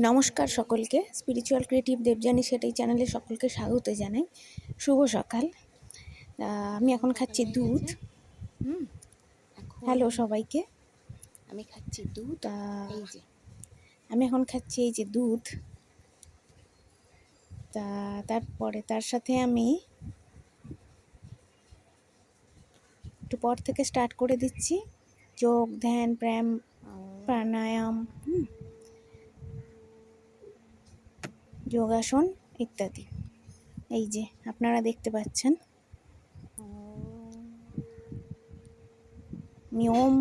নমস্কার সকলকে। Spiritual creative Debjani সেটাই চ্যানেলে সকলকে স্বাগত জানাই। শুভ সকাল। আমি এখন খাচ্ছি দুধ। হ্যালো সবাইকে। আমি খাচ্ছি দুধ। এই যে আমি এখন খাচ্ছি এই যে দুধ। তারপরে তার সাথে আমি একটু পর থেকে স্টার্ট করে দিচ্ছি যোগ, ধ্যান, প্রাণায়াম, যোগাসন ইত্যাদি। এই যে আপনারা দেখতে পাচ্ছেন, আমি ওম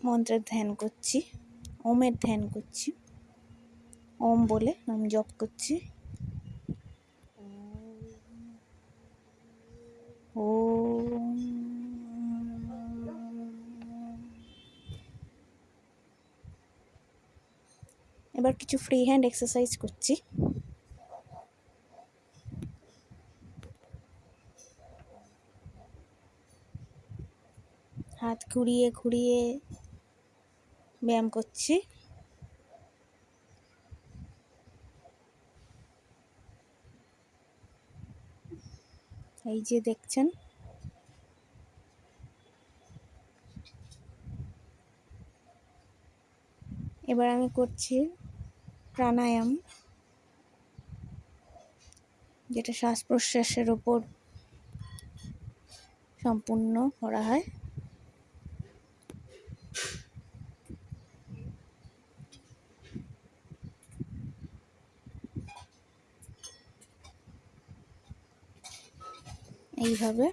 মন্ত্রের ধ্যান করছি, ওমের ধ্যান করছি। ওম বলে ওম জপ করছি। ওম। এবার কিছু ফ্রি হ্যান্ড এক্সারসাইজ করছি। হাত ঘুরিয়ে ঘুরিয়ে ব্যায়াম করছি। এই যে দেখছেন, এবার আমি করছি প্রাণায়াম, যেটা শ্বাস প্রশ্বাসের ওপর সম্পূর্ণ করা হয়। এইভাবে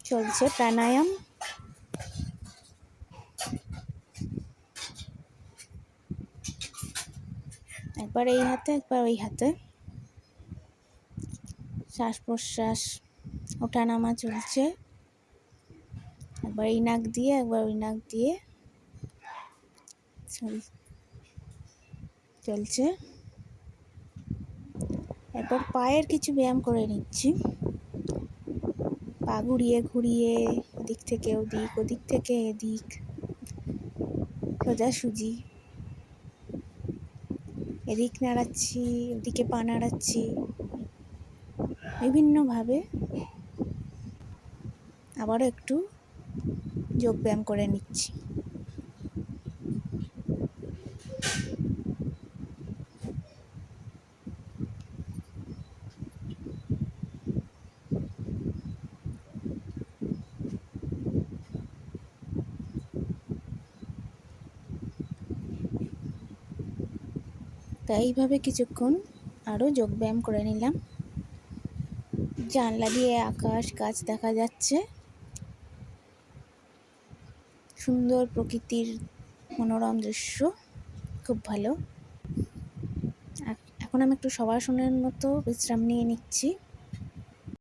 চলছে প্রাণায়াম। একবার এই হাতে একবার ওই হাতে শ্বাস প্রশ্বাস ওঠানামা চলছে। একবার এই নাক দিয়ে একবার ওই নাক দিয়ে চলছে। এরপর পায়ের কিছু ব্যায়াম করে নিচ্ছি। পা ঘুরিয়ে ঘুরিয়ে এদিক থেকে ওদিক, ওদিক থেকে এদিক, সোজাসুজি, এদিক নাড়াচ্ছি, ওদিকে পা নাড়াচ্ছি, বিভিন্নভাবে আবারও একটু যোগ ব্যায়াম করে নিচ্ছি। তাই এইভাবে কিছুক্ষণ আরও যোগব্যায়াম করে নিলাম। জানলা দিয়ে আকাশ, গাছ দেখা যাচ্ছে, সুন্দর প্রকৃতির মনোরম দৃশ্য, খুব ভালো। এখন আমি একটু শবাসনের মতো বিশ্রাম নিয়ে নিচ্ছি।